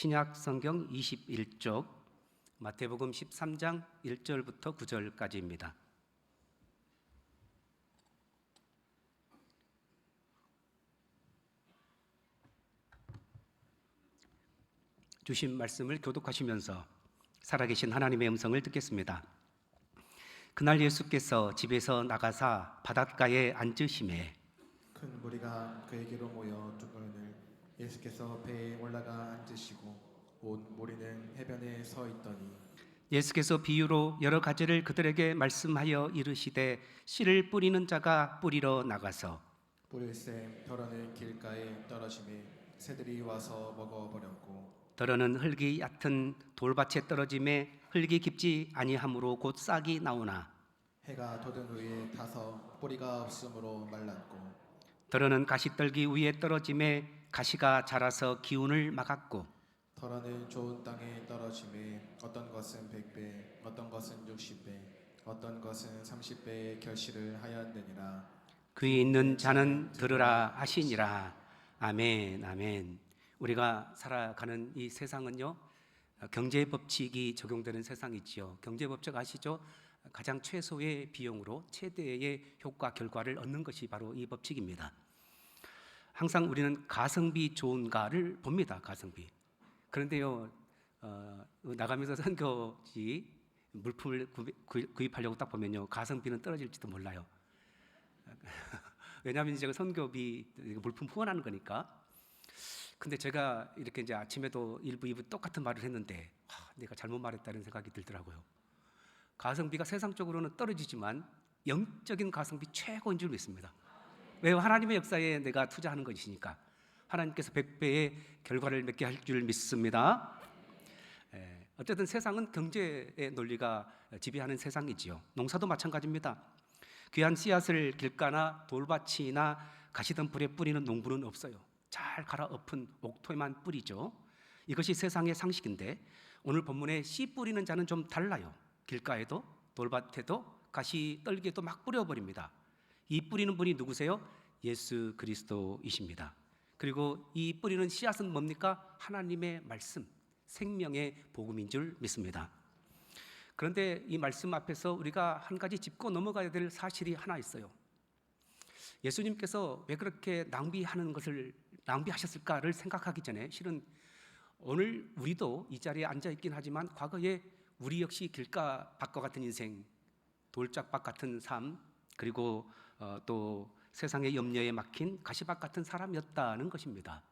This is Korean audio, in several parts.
신약 성경 21쪽 마태복음 13장 1절부터 9절까지입니다. 주신 말씀을 교독하시면서 살아계신 하나님의 음성을 듣겠습니다. 그날 예수께서 집에서 나가사 바닷가에 앉으시매 큰 무리가 그에게로 모여 두고는 예수께서 배에 올라가 앉으시고 온 무리는 해변에 서 있더니 예수께서 비유로 여러 가지를 그들에게 말씀하여 이르시되 씨를 뿌리는 자가 뿌리러 나가서 뿌릴새 벼러는 길가에 떨어지매 새들이 와서 먹어버렸고 더러는 흙이 얕은 돌밭에 떨어짐에 흙이 깊지 아니하므로 곧 싹이 나오나 해가 돋은 후에 타서 뿌리가 없으므로 말랐고 더러는 가시떨기 위에 떨어짐에 가시가 자라서 기운을 막았고 더러는 좋은 땅에 떨어지매 어떤 것은 100배 어떤 것은 60배 어떤 것은 30배의 결실을 하였느니라. 귀 있는 자는 들으라 하시니라. 아멘, 아멘. 우리가 살아가는 이 세상은요, 경제 법칙이 적용되는 세상이지요. 경제 법칙 아시죠? 가장 최소의 비용으로 최대의 효과 결과를 얻는 것이 바로 이 법칙입니다. 항상 우리는 가성비 좋은가를 봅니다. 가성비. 그런데요, 나가면서 선교지 물품을 구입하려고 딱 보면요, 가성비는 떨어질지도 몰라요. 왜냐하면 제가 선교비 물품 후원하는 거니까. 근데 제가 이렇게 이제 아침에도 1부, 2부 똑같은 말을 했는데 내가 잘못 말했다는 생각이 들더라고요. 가성비가 세상적으로는 떨어지지만 영적인 가성비 최고인 줄 믿습니다. 왜요? 하나님의 역사에 내가 투자하는 것이니까 하나님께서 100배의 결과를 맺게 할 줄 믿습니다. 어쨌든 세상은 경제의 논리가 지배하는 세상이지요. 농사도 마찬가지입니다. 귀한 씨앗을 길가나 돌밭이나 가시덤불에 뿌리는 농부는 없어요. 잘 갈아엎은 옥토에만 뿌리죠. 이것이 세상의 상식인데 오늘 본문에 씨 뿌리는 자는 좀 달라요. 길가에도 돌밭에도 가시떨기에도 막 뿌려버립니다. 이 뿌리는 분이 누구세요? 예수 그리스도이십니다. 그리고 이 뿌리는 씨앗은 뭡니까? 하나님의 말씀, 생명의 복음인 줄 믿습니다. 그런데 이 말씀 앞에서 우리가 한 가지 짚고 넘어가야 될 사실이 하나 있어요. 예수님께서 왜 그렇게 낭비하셨을까를 생각하기 전에 실은 오늘 우리도 이 자리에 앉아 있긴 하지만 과거에 우리 역시 길가밭과 같은 인생, 돌짝밭 같은 삶, 그리고 또 세상의 염려에 막힌 가시밭 같은 사람이었다는 것입니다.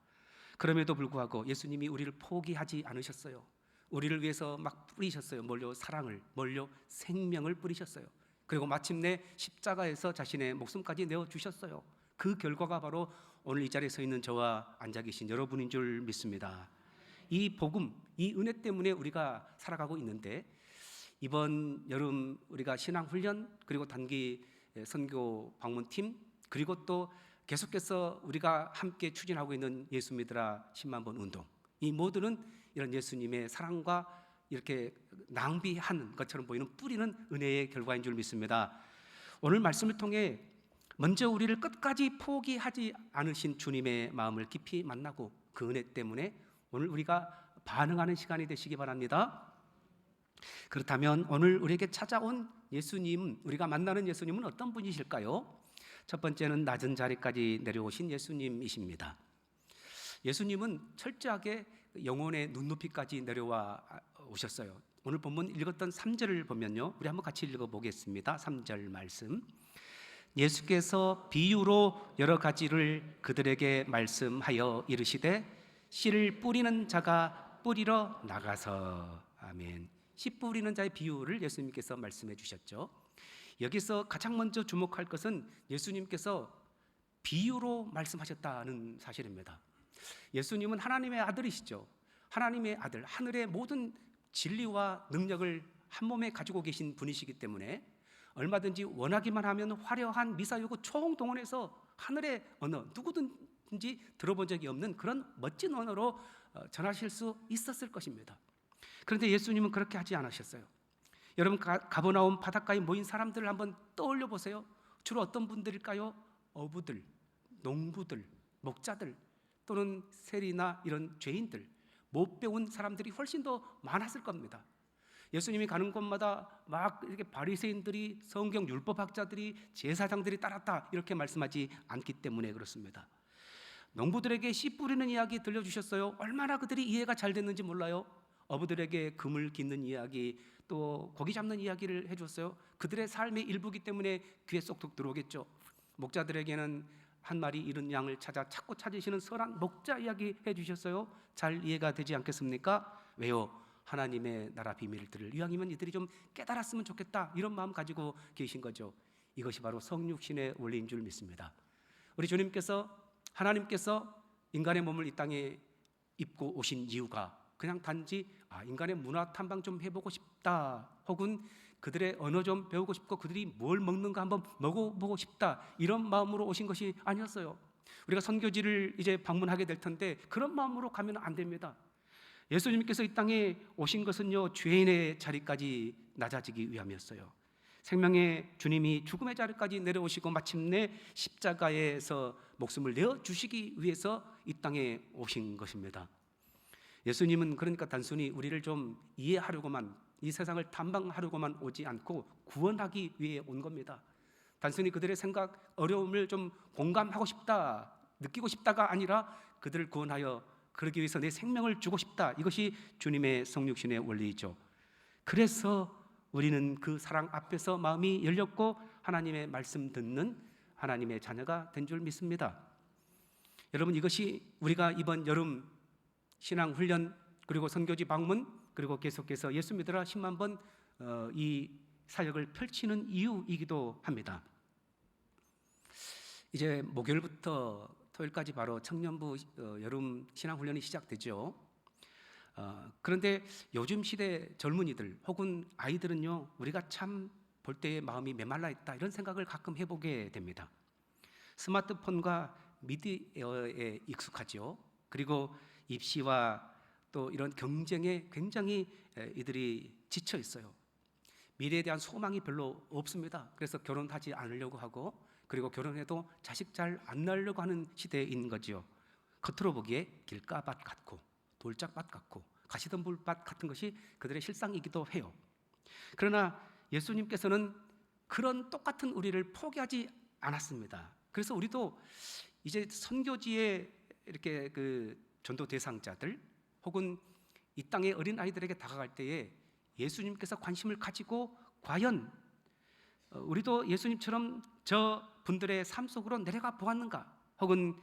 그럼에도 불구하고 예수님이 우리를 포기하지 않으셨어요. 우리를 위해서 막 뿌리셨어요. 뭘요? 사랑을, 뭘요? 생명을 뿌리셨어요. 그리고 마침내 십자가에서 자신의 목숨까지 내어주셨어요. 그 결과가 바로 오늘 이 자리에 서 있는 저와 앉아 계신 여러분인 줄 믿습니다. 이 복음, 이 은혜 때문에 우리가 살아가고 있는데 이번 여름 우리가 신앙훈련 그리고 단기 선교 방문팀 그리고 또 계속해서 우리가 함께 추진하고 있는 예수 믿으라 10만 번 운동, 이 모두는 이런 예수님의 사랑과 이렇게 낭비하는 것처럼 보이는 뿌리는 은혜의 결과인 줄 믿습니다. 오늘 말씀을 통해 먼저 우리를 끝까지 포기하지 않으신 주님의 마음을 깊이 만나고 그 은혜 때문에 오늘 우리가 반응하는 시간이 되시기 바랍니다. 그렇다면 오늘 우리에게 찾아온 예수님, 우리가 만나는 예수님은 어떤 분이실까요? 첫 번째는 낮은 자리까지 내려오신 예수님이십니다. 예수님은 철저하게 영혼의 눈높이까지 내려와 오셨어요. 오늘 본문 읽었던 3절을 보면요, 우리 한번 같이 읽어보겠습니다. 3절 말씀. 예수께서 비유로 여러 가지를 그들에게 말씀하여 이르시되 씨를 뿌리는 자가 뿌리러 나가서. 아멘. 씨 뿌리는 자의 비유를 예수님께서 말씀해 주셨죠. 여기서 가장 먼저 주목할 것은 예수님께서 비유로 말씀하셨다는 사실입니다. 예수님은 하나님의 아들이시죠. 하나님의 아들, 하늘의 모든 진리와 능력을 한 몸에 가지고 계신 분이시기 때문에 얼마든지 원하기만 하면 화려한 미사여구 총동원해서 하늘의 언어, 누구든지 들어본 적이 없는 그런 멋진 언어로 전하실 수 있었을 것입니다. 그런데 예수님은 그렇게 하지 않으셨어요. 여러분, 가버나움 바닷가에 모인 사람들을 한번 떠올려 보세요. 주로 어떤 분들일까요? 어부들, 농부들, 목자들, 또는 세리나 이런 죄인들, 못 배운 사람들이 훨씬 더 많았을 겁니다. 예수님이 가는 곳마다 막 이렇게 바리새인들이, 성경 율법학자들이, 제사장들이 따랐다 이렇게 말씀하지 않기 때문에 그렇습니다. 농부들에게 씨 뿌리는 이야기 들려주셨어요. 얼마나 그들이 이해가 잘 됐는지 몰라요. 어부들에게 그물 깃는 이야기, 또 고기 잡는 이야기를 해줬어요. 그들의 삶의 일부기 때문에 귀에 쏙쏙 들어오겠죠. 목자들에게는 한 마리 잃은 양을 찾고 찾으시는 선한 목자 이야기 해주셨어요. 잘 이해가 되지 않겠습니까? 왜요? 하나님의 나라 비밀들을 이왕이면 이들이 좀 깨달았으면 좋겠다, 이런 마음 가지고 계신 거죠. 이것이 바로 성육신의 원리인 줄 믿습니다. 우리 주님께서, 하나님께서 인간의 몸을 이 땅에 입고 오신 이유가 그냥 단지 인간의 문화 탐방 좀 해보고 싶다, 혹은 그들의 언어 좀 배우고 싶고 그들이 뭘 먹는가 한번 먹어보고 싶다, 이런 마음으로 오신 것이 아니었어요. 우리가 선교지를 이제 방문하게 될 텐데 그런 마음으로 가면 안 됩니다. 예수님께서 이 땅에 오신 것은요, 죄인의 자리까지 낮아지기 위함이었어요. 생명의 주님이 죽음의 자리까지 내려오시고 마침내 십자가에서 목숨을 내어주시기 위해서 이 땅에 오신 것입니다. 예수님은 그러니까 단순히 우리를 좀 이해하려고만, 이 세상을 탐방하려고만 오지 않고 구원하기 위해 온 겁니다. 단순히 그들의 생각, 어려움을 좀 공감하고 싶다, 느끼고 싶다가 아니라 그들을 구원하여 그러기 위해서 내 생명을 주고 싶다, 이것이 주님의 성육신의 원리이죠. 그래서 우리는 그 사랑 앞에서 마음이 열렸고 하나님의 말씀 듣는 하나님의 자녀가 된 줄 믿습니다. 여러분, 이것이 우리가 이번 여름 신앙훈련, 그리고 선교지 방문, 그리고 계속해서 예수 믿으라 10만 번 이 사역을 펼치는 이유이기도 합니다. 이제 목요일부터 토요일까지 바로 청년부 여름 신앙훈련이 시작되죠. 그런데 요즘 시대 젊은이들 혹은 아이들은요, 우리가 참 볼 때의 마음이 메말라 있다, 이런 생각을 가끔 해보게 됩니다. 스마트폰과 미디어에 익숙하죠. 그리고 입시와 또 이런 경쟁에 굉장히 이들이 지쳐 있어요. 미래에 대한 소망이 별로 없습니다. 그래서 결혼하지 않으려고 하고, 그리고 결혼해도 자식 잘 안 낳으려고 하는 시대인 거지요. 겉으로 보기에 길가밭 같고 돌짝밭 같고 가시덤불밭 같은 것이 그들의 실상이기도 해요. 그러나 예수님께서는 그런 똑같은 우리를 포기하지 않았습니다. 그래서 우리도 이제 선교지에 이렇게 그 전도 대상자들 혹은 이 땅의 어린 아이들에게 다가갈 때에 예수님께서 관심을 가지고 과연 우리도 예수님처럼 저 분들의 삶 속으로 내려가 보았는가, 혹은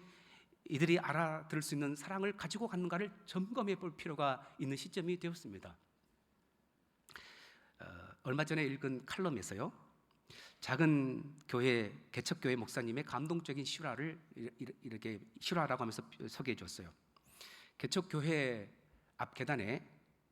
이들이 알아들을 수 있는 사랑을 가지고 갔는가를 점검해 볼 필요가 있는 시점이 되었습니다. 얼마 전에 읽은 칼럼에서요, 작은 교회, 개척교회 목사님의 감동적인 실화를 이렇게 실화라고 하면서 소개해 줬어요. 개척교회 앞 계단에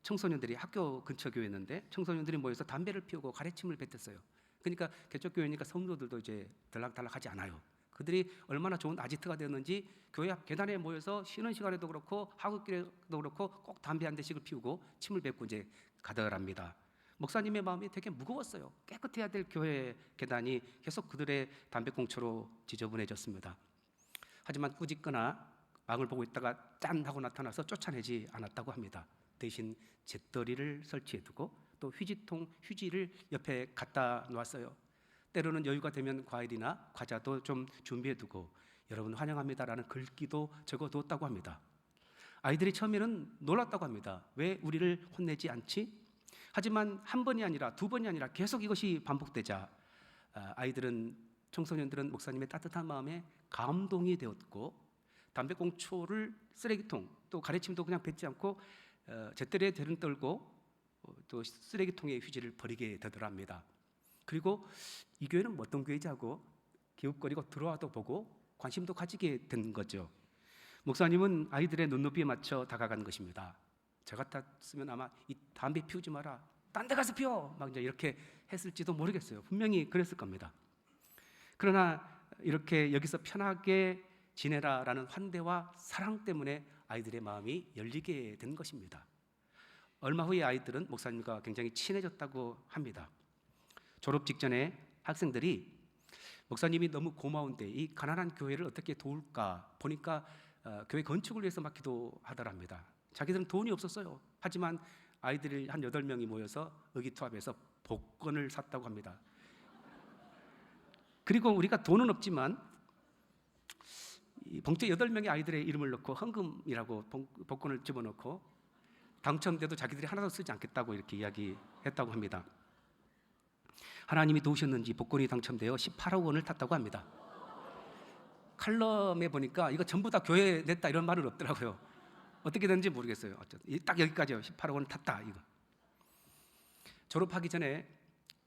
청소년들이, 학교 근처 교회였는데 청소년들이 모여서 담배를 피우고 가래침을 뱉었어요. 그러니까 개척교회니까 성도들도 이제 들락달락하지 않아요. 그들이 얼마나 좋은 아지트가 되었는지 교회 앞 계단에 모여서 쉬는 시간에도 그렇고 하굣길에도 그렇고 꼭 담배 한 대씩을 피우고 침을 뱉고 이제 가더랍니다. 목사님의 마음이 되게 무거웠어요. 깨끗해야 될 교회 계단이 계속 그들의 담배꽁초로 지저분해졌습니다. 하지만 꾸짖거나 망을 보고 있다가 짠 하고 나타나서 쫓아내지 않았다고 합니다. 대신 잿더리를 설치해두고 또 휴지를 옆에 갖다 놓았어요. 때로는 여유가 되면 과일이나 과자도 좀 준비해두고 여러분 환영합니다라는 글귀도 적어두었다고 합니다. 아이들이 처음에는 놀랐다고 합니다. 왜 우리를 혼내지 않지? 하지만 한 번이 아니라 두 번이 아니라 계속 이것이 반복되자 아이들은, 청소년들은 목사님의 따뜻한 마음에 감동이 되었고, 담배꽁초를 쓰레기통, 또 가래침도 그냥 뱉지 않고 잿더리에 대는 떨고 또 쓰레기통에 휴지를 버리게 되더랍니다. 그리고 이 교회는 어떤 교회지 하고 기웃거리고 들어와도 보고 관심도 가지게 된 거죠. 목사님은 아이들의 눈높이에 맞춰 다가간 것입니다. 저 같았으면 아마 이 담배 피우지 마라, 딴 데 가서 피워, 막 이제 이렇게 했을지도 모르겠어요. 분명히 그랬을 겁니다. 그러나 이렇게 여기서 편하게 지내라라는 환대와 사랑 때문에 아이들의 마음이 열리게 된 것입니다. 얼마 후에 아이들은 목사님과 굉장히 친해졌다고 합니다. 졸업 직전에 학생들이 목사님이 너무 고마운데 이 가난한 교회를 어떻게 도울까 보니까 교회 건축을 위해서 막 기도하더랍니다. 자기들은 돈이 없었어요. 하지만 아이들이 한 8명이 모여서 의기투합해서 복권을 샀다고 합니다. 그리고 우리가 돈은 없지만 이 봉투에 8명의 아이들의 이름을 넣고 헌금이라고 복권을 집어넣고 당첨돼도 자기들이 하나도 쓰지 않겠다고 이렇게 이야기했다고 합니다. 하나님이 도우셨는지 복권이 당첨되어 18억 원을 탔다고 합니다. 칼럼에 보니까 이거 전부 다 교회에 냈다 이런 말은 없더라고요. 어떻게 됐는지 모르겠어요. 어쨌든 딱 여기까지요. 18억 원을 탔다 이거. 졸업하기 전에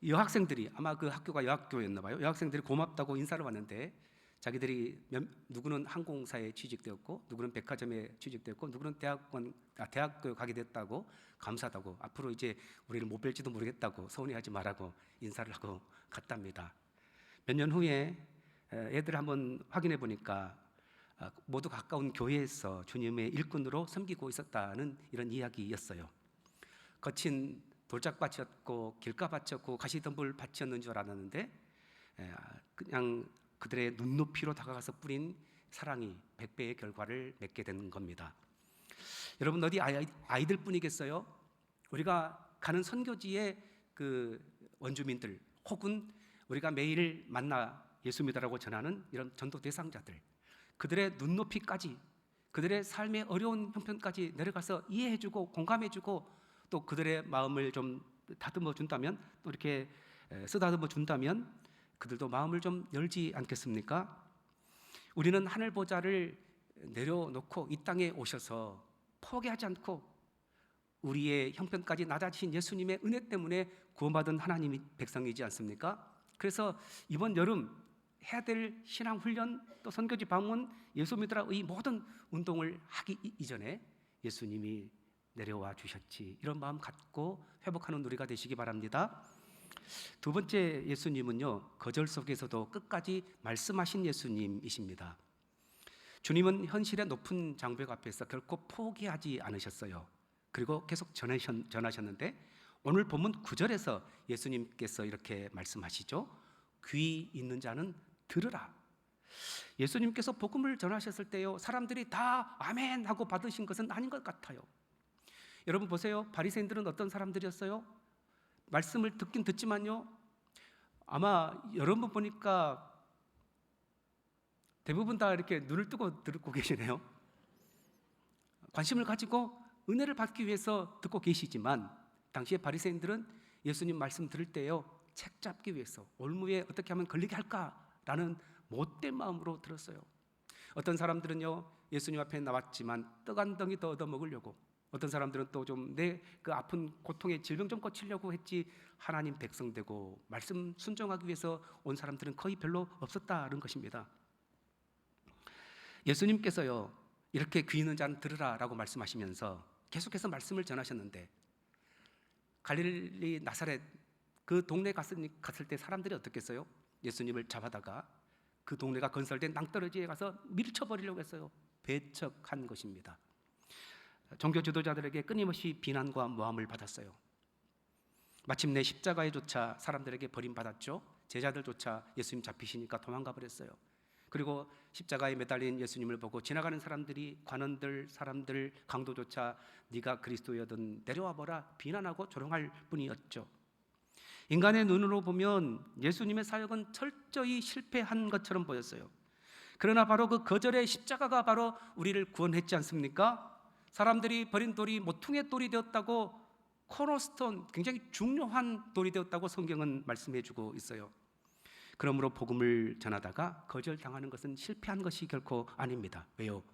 여학생들이, 아마 그 학교가 여학교였나 봐요. 여학생들이 고맙다고 인사를 왔는데 자기들이 누구는 항공사에 취직되었고 누구는 백화점에 취직되었고 누구는 대학교 가게 됐다고, 감사하다고, 앞으로 이제 우리를 못 뵐지도 모르겠다고 서운해하지 말라고 인사를 하고 갔답니다. 몇 년 후에 애들 한번 확인해 보니까 모두 가까운 교회에서 주님의 일꾼으로 섬기고 있었다는 이런 이야기였어요. 거친 돌짝밭이었고 길가밭이었고 가시덤불 밭이었는 줄 알았는데 그냥 그들의 눈높이로 다가가서 뿌린 사랑이 100배의 결과를 맺게 된 겁니다. 여러분, 어디 아이들 뿐이겠어요? 우리가 가는 선교지의 그 원주민들, 혹은 우리가 매일 만나 예수 믿으라고 전하는 이런 전도 대상자들, 그들의 눈높이까지, 그들의 삶의 어려운 형편까지 내려가서 이해해주고 공감해주고 또 그들의 마음을 좀 다듬어 준다면, 또 이렇게 쓰다듬어 준다면 그들도 마음을 좀 열지 않겠습니까? 우리는 하늘 보좌를 내려놓고 이 땅에 오셔서 포기하지 않고 우리의 형편까지 낮아지신 예수님의 은혜 때문에 구원받은 하나님의 백성이지 않습니까? 그래서 이번 여름 해야 될 신앙 훈련, 또 선교지 방문, 예수 믿으라의 모든 운동을 하기 이전에 예수님이 내려와 주셨지, 이런 마음 갖고 회복하는 우리가 되시기 바랍니다. 두 번째 예수님은요, 거절 속에서도 끝까지 말씀하신 예수님이십니다. 주님은 현실의 높은 장벽 앞에서 결코 포기하지 않으셨어요. 그리고 계속 전하셨는데 오늘 본문 9절에서 예수님께서 이렇게 말씀하시죠. 귀 있는 자는 들으라. 예수님께서 복음을 전하셨을 때요, 사람들이 다 아멘 하고 받으신 것은 아닌 것 같아요. 여러분 보세요. 바리새인들은 어떤 사람들이었어요? 말씀을 듣긴 듣지만요, 아마 여러분 보니까 대부분 다 이렇게 눈을 뜨고 듣고 계시네요. 관심을 가지고 은혜를 받기 위해서 듣고 계시지만 당시에 바리새인들은 예수님 말씀 들을 때요, 책 잡기 위해서 올무에 어떻게 하면 걸리게 할까라는 못된 마음으로 들었어요. 어떤 사람들은요, 예수님 앞에 나왔지만 떡 한 덩이 더 얻어 먹으려고, 어떤 사람들은 또 좀 내 그 아픈 고통의 질병 좀 고치려고 했지, 하나님 백성 되고 말씀 순종하기 위해서 온 사람들은 거의 별로 없었다는 것입니다. 예수님께서요, 이렇게 귀 있는 자는 들으라라고 말씀하시면서 계속해서 말씀을 전하셨는데 갈릴리 나사렛 그 동네 갔을 때 사람들이 어떻겠어요? 예수님을 잡아다가 그 동네가 건설된 낭떠러지에 가서 밀쳐버리려고 했어요. 배척한 것입니다. 종교 지도자들에게 끊임없이 비난과 모함을 받았어요. 마침내 십자가에 조차 사람들에게 버림받았죠. 제자들조차 예수님 잡히시니까 도망가 버렸어요. 그리고 십자가에 매달린 예수님을 보고 지나가는 사람들이, 관원들, 사람들, 강도조차 네가 그리스도여든 내려와 보라 비난하고 조롱할 뿐이었죠. 인간의 눈으로 보면 예수님의 사역은 철저히 실패한 것처럼 보였어요. 그러나 바로 그 거절의 십자가가 바로 우리를 구원했지 않습니까? 사람들이 버린 돌이 모퉁이의 돌이 되었다고, 코너스톤, 굉장히 중요한 돌이 되었다고 성경은 말씀해주고 있어요. 그러므로 복음을 전하다가 거절당하는 것은 실패한 것이 결코 아닙니다. 왜요?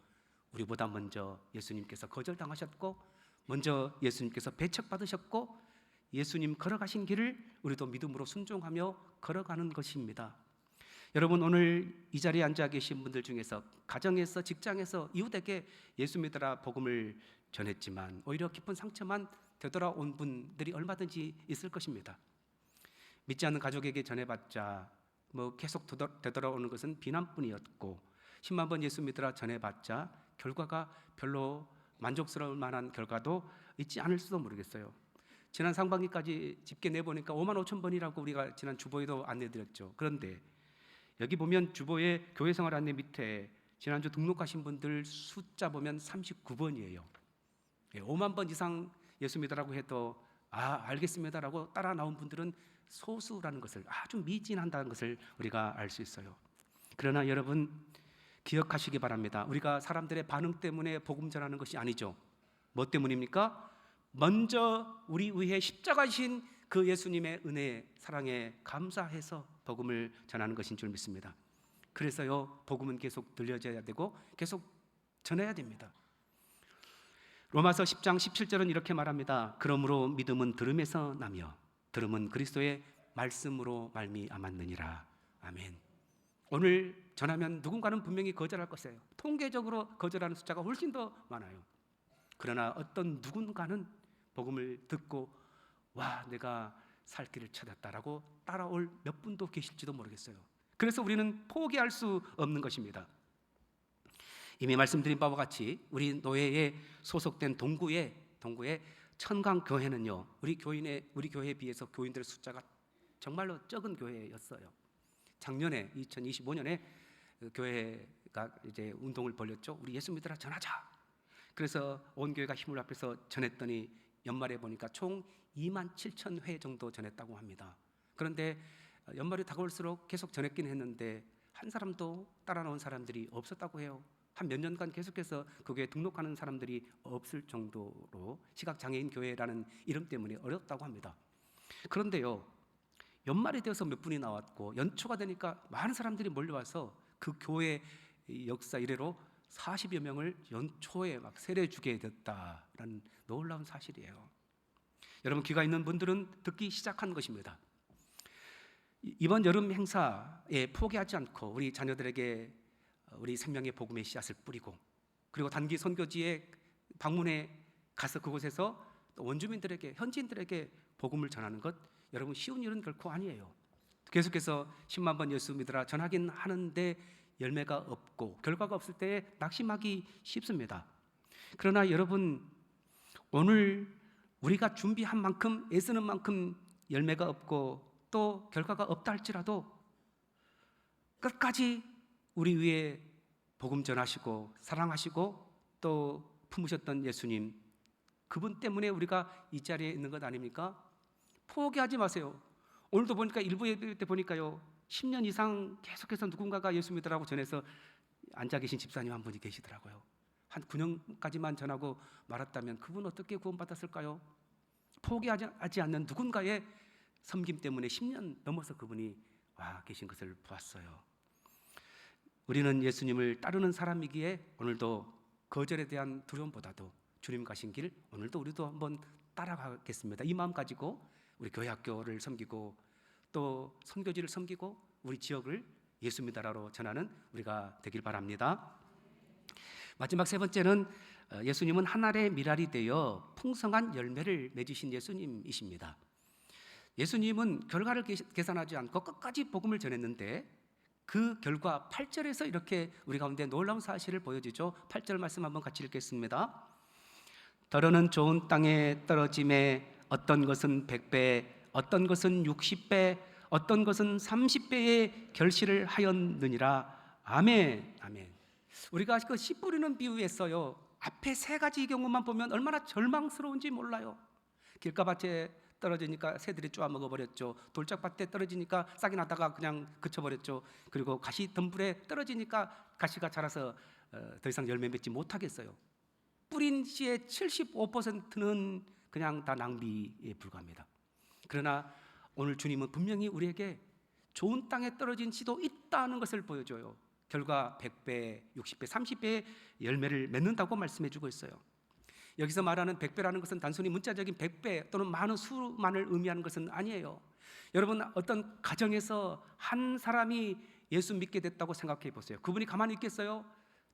우리보다 먼저 예수님께서 거절당하셨고, 먼저 예수님께서 배척받으셨고, 예수님 걸어가신 길을 우리도 믿음으로 순종하며 걸어가는 것입니다. 여러분, 오늘 이 자리에 앉아 계신 분들 중에서 가정에서, 직장에서 이웃에게 예수 믿으라 복음을 전했지만 오히려 깊은 상처만 되돌아온 분들이 얼마든지 있을 것입니다. 믿지 않는 가족에게 전해봤자 계속 되돌아오는 것은 비난뿐이었고, 10만 번 예수 믿으라 전해봤자 결과가 별로 만족스러울 만한 결과도 있지 않을 수도 모르겠어요. 지난 상반기까지 집계 내보니까 5만 5천 번이라고 우리가 지난 주보에도 안내드렸죠. 그런데 여기 보면 주보의 교회생활 안내 밑에 지난주 등록하신 분들 숫자 보면 39번이에요. 5만 번 이상 예수 믿으라고 해도 알겠습니다라고 따라 나온 분들은 소수라는 것을, 아주 미진한다는 것을 우리가 알 수 있어요. 그러나 여러분 기억하시기 바랍니다. 우리가 사람들의 반응 때문에 복음 전하는 것이 아니죠. 뭐 때문입니까? 먼저 우리 위해 십자가신 그 예수님의 은혜, 사랑에 감사해서 복음을 전하는 것인 줄 믿습니다. 그래서요, 복음은 계속 들려져야 되고 계속 전해야 됩니다. 로마서 10장 17절은 이렇게 말합니다. 그러므로 믿음은 들음에서 나며 들음은 그리스도의 말씀으로 말미암았느니라. 아멘. 오늘 전하면 누군가는 분명히 거절할 것이에요. 통계적으로 거절하는 숫자가 훨씬 더 많아요. 그러나 어떤 누군가는 복음을 듣고 내가 살 길을 찾았다라고 따라올 몇 분도 계실지도 모르겠어요. 그래서 우리는 포기할 수 없는 것입니다. 이미 말씀드린 바와 같이 우리 노예에 소속된 동구의 천강교회는요, 우리 교회에 비해서 교인들의 숫자가 정말로 적은 교회였어요. 작년에 2025년에 교회가 이제 운동을 벌였죠. 우리 예수 믿으라 전하자. 그래서 온 교회가 힘을 합해서 전했더니 연말에 보니까 총 2만 7천 회 정도 전했다고 합니다. 그런데 연말이 다가올수록 계속 전했긴 했는데 한 사람도 따라 나온 사람들이 없었다고 해요. 한 몇 년간 계속해서 그 교회에 등록하는 사람들이 없을 정도로 시각장애인 교회라는 이름 때문에 어렵다고 합니다. 그런데요, 연말이 되어서 몇 분이 나왔고 연초가 되니까 많은 사람들이 몰려와서 그 교회 역사 이래로 40여 명을 연초에 막 세례주게 됐다라는 놀라운 사실이에요. 여러분, 귀가 있는 분들은 듣기 시작한 것입니다. 이번 여름 행사에 포기하지 않고 우리 자녀들에게 우리 생명의 복음의 씨앗을 뿌리고, 그리고 단기 선교지에 방문해 가서 그곳에서 원주민들에게, 현지인들에게 복음을 전하는 것, 여러분 쉬운 일은 결코 아니에요. 계속해서 10만 번 예수 믿으라 전하긴 하는데 열매가 없고 결과가 없을 때 낙심하기 쉽습니다. 그러나 여러분, 오늘 우리가 준비한 만큼, 애쓰는 만큼 열매가 없고 또 결과가 없다 할지라도 끝까지 우리 위에 복음 전하시고 사랑하시고 또 품으셨던 예수님, 그분 때문에 우리가 이 자리에 있는 것 아닙니까? 포기하지 마세요. 오늘도 보니까 일부 예배 때 보니까요, 10년 이상 계속해서 누군가가 예수 믿으라고 전해서 앉아 계신 집사님 한 분이 계시더라고요. 한 9년까지만 전하고 말았다면 그분 어떻게 구원받았을까요? 포기하지 않는 누군가의 섬김 때문에 10년 넘어서 그분이 와 계신 것을 보았어요. 우리는 예수님을 따르는 사람이기에 오늘도 거절에 대한 두려움보다도 주님 가신 길, 오늘도 우리도 한번 따라가겠습니다. 이 마음 가지고 우리 교회 학교를 섬기고 또 선교지를 섬기고 우리 지역을 예수 믿으라로 전하는 우리가 되길 바랍니다. 마지막 세 번째는 예수님은 한 알의 밀알이 되어 풍성한 열매를 맺으신 예수님이십니다. 예수님은 결과를 계산하지 않고 끝까지 복음을 전했는데 그 결과 8절에서 이렇게 우리 가운데 놀라운 사실을 보여주죠. 8절 말씀 한번 같이 읽겠습니다. 더러는 좋은 땅에 떨어짐에 어떤 것은 100배, 어떤 것은 60배, 어떤 것은 30배의 결실을 하였느니라. 아멘. 아멘. 우리가 그 씨 뿌리는 비유에서요, 앞에 세 가지 경우만 보면 얼마나 절망스러운지 몰라요. 길가밭에 떨어지니까 새들이 쪼아 먹어버렸죠. 돌짝밭에 떨어지니까 싹이 나다가 그냥 그쳐버렸죠. 그리고 가시 덤불에 떨어지니까 가시가 자라서 더 이상 열매 맺지 못하겠어요. 뿌린 씨의 75%는 그냥 다 낭비에 불과합니다. 그러나 오늘 주님은 분명히 우리에게 좋은 땅에 떨어진 씨도 있다는 것을 보여줘요. 결과 100배, 60배, 30배의 열매를 맺는다고 말씀해주고 있어요. 여기서 말하는 100배라는 것은 단순히 문자적인 100배 또는 많은 수만을 의미하는 것은 아니에요. 여러분, 어떤 가정에서 한 사람이 예수 믿게 됐다고 생각해 보세요. 그분이 가만히 있겠어요?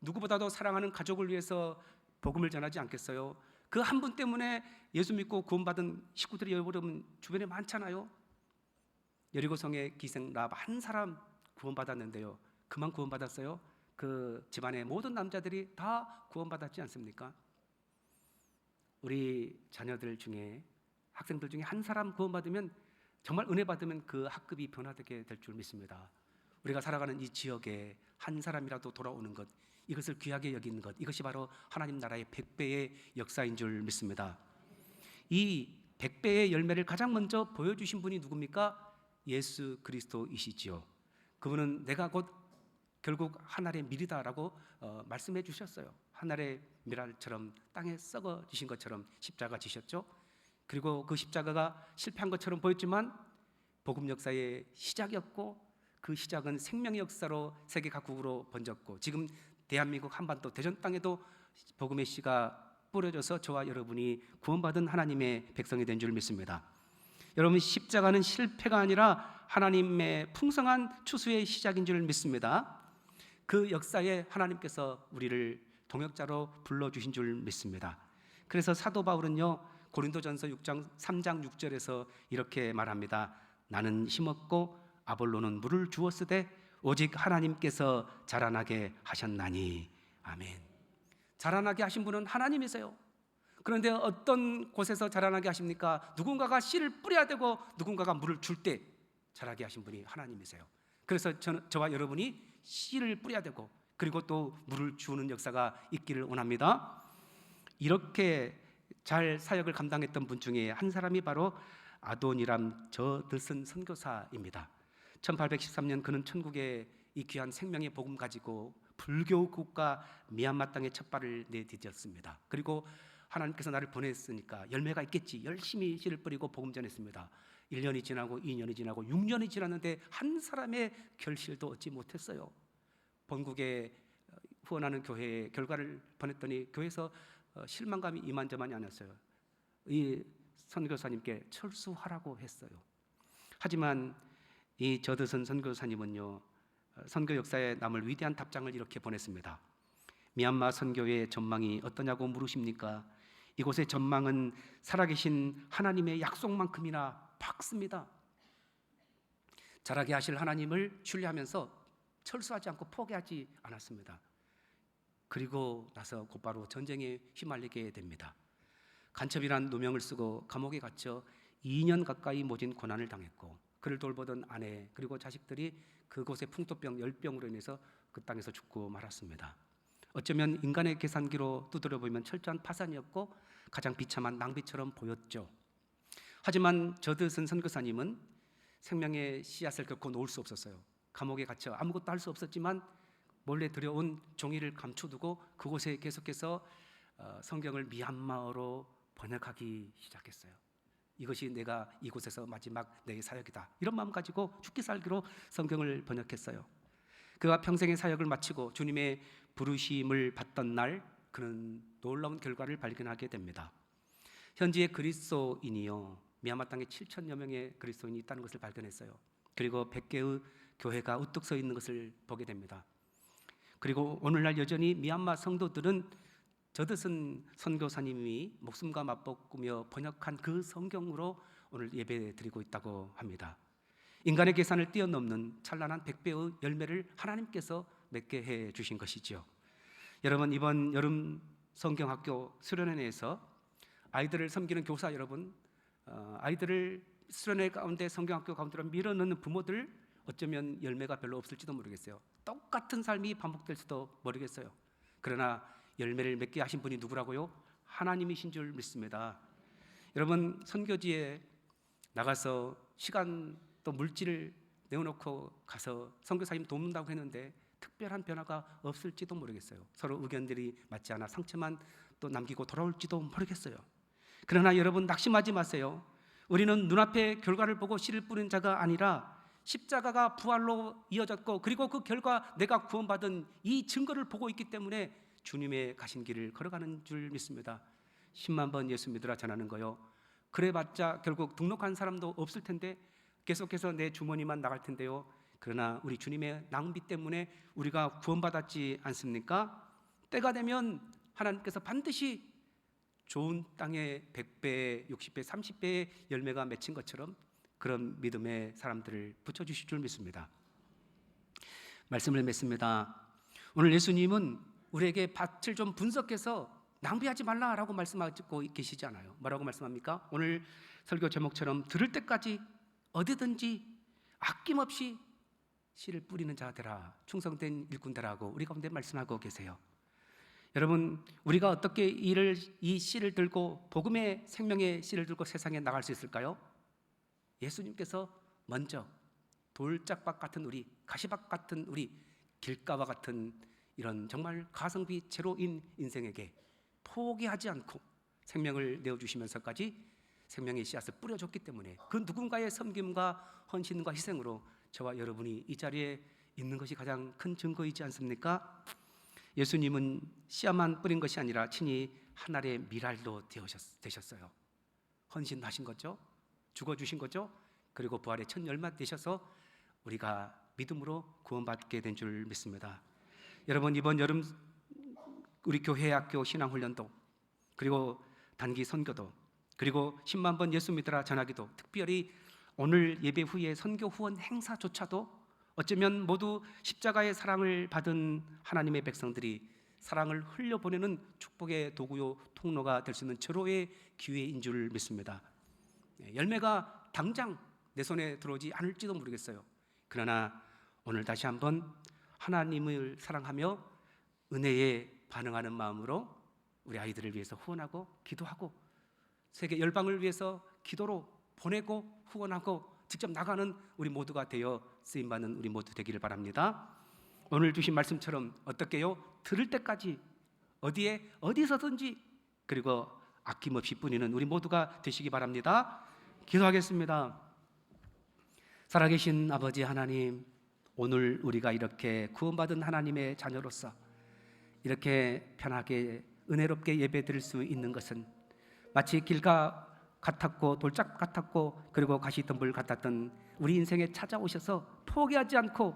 누구보다도 사랑하는 가족을 위해서 복음을 전하지 않겠어요? 그 한 분 때문에 예수 믿고 구원받은 식구들이 여러분 주변에 많잖아요. 여리고성의 기생 라합 한 사람 구원받았는데요, 그만 구원받았어요? 그 집안의 모든 남자들이 다 구원받았지 않습니까? 우리 자녀들 중에, 학생들 중에 한 사람 구원받으면, 정말 은혜 받으면 그 학급이 변화되게 될 줄 믿습니다. 우리가 살아가는 이 지역에 한 사람이라도 돌아오는 것, 이것을 귀하게 여기는 것, 이것이 바로 하나님 나라의 100배의 역사인 줄 믿습니다. 이 100배의 열매를 가장 먼저 보여주신 분이 누굽니까? 예수 그리스도이시지요. 그분은 내가 곧 결국 하늘의 밀이다라고 말씀해 주셨어요. 하늘의 밀알처럼 땅에 썩어지신 것처럼 십자가 지셨죠. 그리고 그 십자가가 실패한 것처럼 보였지만 복음 역사의 시작이었고, 그 시작은 생명의 역사로 세계 각국으로 번졌고, 지금 대한민국 한반도 대전 땅에도 복음의 씨가 뿌려져서 저와 여러분이 구원받은 하나님의 백성이 된 줄 믿습니다. 여러분, 십자가는 실패가 아니라 하나님의 풍성한 추수의 시작인 줄 믿습니다. 그 역사에 하나님께서 우리를 동역자로 불러주신 줄 믿습니다. 그래서 사도 바울은요, 고린도전서 3장 6절에서 이렇게 말합니다. 나는 심었고 아볼로는 물을 주었으되 오직 하나님께서 자라나게 하셨나니. 아멘. 자라나게 하신 분은 하나님이세요. 그런데 어떤 곳에서 자라나게 하십니까? 누군가가 씨를 뿌려야 되고 누군가가 물을 줄 때 자라게 하신 분이 하나님이세요. 그래서 저와 여러분이 씨를 뿌려야 되고, 그리고 또 물을 주는 역사가 있기를 원합니다. 이렇게 잘 사역을 감당했던 분 중에 한 사람이 바로 아도니람 저드슨 선교사입니다. 1813년 그는 천국에 이 귀한 생명의 복음 가지고 불교 국가 미얀마 땅에 첫 발을 내디뎠습니다. 그리고 하나님께서 나를 보냈으니까 열매가 있겠지, 열심히 씨를 뿌리고 복음 전했습니다. 1년이 지나고 2년이 지나고 6년이 지났는데 한 사람의 결실도 얻지 못했어요. 본국에 후원하는 교회에 결과를 보냈더니 교회에서 실망감이 이만저만이 아니었어요. 이 선교사님께 철수하라고 했어요. 하지만 이 저드슨 선교사님은요, 선교 역사에 남을 위대한 답장을 이렇게 보냈습니다. 미얀마 선교의 전망이 어떠냐고 물으십니까? 이곳의 전망은 살아계신 하나님의 약속만큼이나 밝습니다. 자라게 하실 하나님을 신뢰하면서 철수하지 않고 포기하지 않았습니다. 그리고 나서 곧바로 전쟁에 휘말리게 됩니다. 간첩이란 누명을 쓰고 감옥에 갇혀 2년 가까이 모진 고난을 당했고, 그를 돌보던 아내 그리고 자식들이 그곳의 풍토병 열병으로 인해서 그 땅에서 죽고 말았습니다. 어쩌면 인간의 계산기로 두드려 보면 철저한 파산이었고 가장 비참한 낭비처럼 보였죠. 하지만 저드슨 선교사님은 생명의 씨앗을 결코 놓을 수 없었어요. 감옥에 갇혀 아무것도 할 수 없었지만 몰래 들여온 종이를 감춰두고 그곳에 계속해서 성경을 미얀마어로 번역하기 시작했어요. 이것이 내가 이곳에서 마지막 내 사역이다, 이런 마음 가지고 죽기 살기로 성경을 번역했어요. 그가 평생의 사역을 마치고 주님의 부르심을 받던 날, 그는 놀라운 결과를 발견하게 됩니다. 현지의 그리스도인이요, 미얀마 땅에 7천여 명의 그리스도인이 있다는 것을 발견했어요. 그리고 100개의 교회가 우뚝 서 있는 것을 보게 됩니다. 그리고 오늘날 여전히 미얀마 성도들은 저드슨 선교사님이 목숨과 맞붙으며 번역한 그 성경으로 오늘 예배 드리고 있다고 합니다. 인간의 계산을 뛰어넘는 찬란한 100배의 열매를 하나님께서 맺게 해 주신 것이죠. 여러분, 이번 여름 성경학교 수련회에서 아이들을 섬기는 교사 여러분, 아이들을 수련회 가운데 성경학교 가운데로 밀어넣는 부모들, 어쩌면 열매가 별로 없을지도 모르겠어요. 똑같은 삶이 반복될 수도 모르겠어요. 그러나 열매를 맺게 하신 분이 누구라고요? 하나님이신 줄 믿습니다. 여러분, 선교지에 나가서 시간 또 물질을 내어놓고 가서 선교사님 돕는다고 했는데 특별한 변화가 없을지도 모르겠어요. 서로 의견들이 맞지 않아 상처만 또 남기고 돌아올지도 모르겠어요. 그러나 여러분, 낙심하지 마세요. 우리는 눈앞의 결과를 보고 씨를 뿌린 자가 아니라 십자가가 부활로 이어졌고, 그리고 그 결과 내가 구원받은 이 증거를 보고 있기 때문에 주님의 가신 길을 걸어가는 줄 믿습니다. 10만 번 예수 믿으라 전하는 거요, 그래봤자 결국 등록한 사람도 없을 텐데 계속해서 내 주머니만 나갈 텐데요. 그러나 우리 주님의 낭비 때문에 우리가 구원받았지 않습니까? 때가 되면 하나님께서 반드시 좋은 땅에 100배, 60배, 30배의 열매가 맺힌 것처럼 그런 믿음의 사람들을 붙여주실 줄 믿습니다. 말씀을 맺습니다. 오늘 예수님은 우리에게 밭을 좀 분석해서 낭비하지 말라라고 말씀하고 계시지 않아요. 뭐라고 말씀합니까? 오늘 설교 제목처럼 들을 때까지 어디든지 아낌없이 씨를 뿌리는 자 되라, 충성된 일꾼 되라고 우리 가운데 말씀하고 계세요. 여러분, 우리가 어떻게 이 씨를 들고 복음의 생명의 씨를 들고 세상에 나갈 수 있을까요? 예수님께서 먼저 돌짝밭 같은 우리, 가시밭 같은 우리, 길가와 같은 이런 정말 가성비 제로인 인생에게 포기하지 않고 생명을 내어주시면서까지 생명의 씨앗을 뿌려줬기 때문에 그 누군가의 섬김과 헌신과 희생으로 저와 여러분이 이 자리에 있는 것이 가장 큰 증거이지 않습니까? 예수님은 씨앗만 뿌린 것이 아니라 친히 하늘의 미랄도 되셨어요. 헌신하신 거죠. 죽어주신 거죠. 그리고 부활의 첫 열매 되셔서 우리가 믿음으로 구원받게 된 줄 믿습니다. 여러분, 이번 여름 우리 교회 학교 신앙훈련도, 그리고 단기 선교도, 그리고 10만 번 예수 믿으라 전하기도, 특별히 오늘 예배 후에 선교 후원 행사조차도 어쩌면 모두 십자가의 사랑을 받은 하나님의 백성들이 사랑을 흘려보내는 축복의 도구요 통로가 될 수 있는 절호의 기회인 줄 믿습니다. 열매가 당장 내 손에 들어오지 않을지도 모르겠어요. 그러나 오늘 다시 한번 하나님을 사랑하며 은혜에 반응하는 마음으로 우리 아이들을 위해서 후원하고 기도하고 세계 열방을 위해서 기도로 보내고 후원하고 직접 나가는 우리 모두가 되어 쓰임받는 우리 모두 되기를 바랍니다. 오늘 주신 말씀처럼 어떻게요? 들을 때까지 어디서든지 그리고 아낌없이 뿌리는 우리 모두가 되시기 바랍니다. 기도하겠습니다. 살아계신 아버지 하나님, 오늘 우리가 이렇게 구원받은 하나님의 자녀로서 이렇게 편하게 은혜롭게 예배드릴 수 있는 것은 마치 길가 같았고 돌짝 같았고 그리고 가시덤불 같았던 우리 인생에 찾아오셔서 포기하지 않고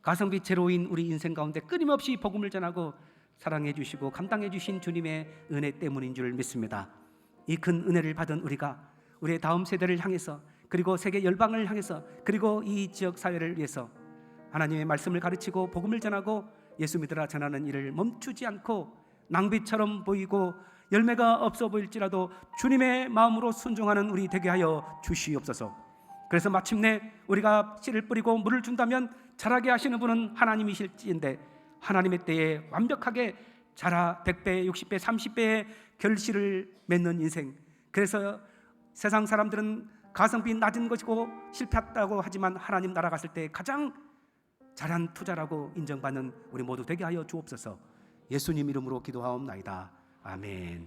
가성비 제로인 우리 인생 가운데 끊임없이 복음을 전하고 사랑해 주시고 감당해 주신 주님의 은혜 때문인 줄 믿습니다. 이 큰 은혜를 받은 우리가 우리의 다음 세대를 향해서 그리고 세계 열방을 향해서 그리고 이 지역 사회를 위해서 하나님의 말씀을 가르치고 복음을 전하고 예수 믿으라 전하는 일을 멈추지 않고 낭비처럼 보이고 열매가 없어 보일지라도 주님의 마음으로 순종하는 우리 되게 하여 주시옵소서. 그래서 마침내 우리가 씨를 뿌리고 물을 준다면 자라게 하시는 분은 하나님이실지인데 하나님의 때에 완벽하게 자라 100배, 60배, 30배의 결실을 맺는 인생. 그래서 세상 사람들은 가성비 낮은 것이고 실패했다고 하지만 하나님 나라 갔을 때 가장 잘한 투자라고 인정받는 우리 모두 되게 하여 주옵소서. 예수님 이름으로 기도하옵나이다. 아멘.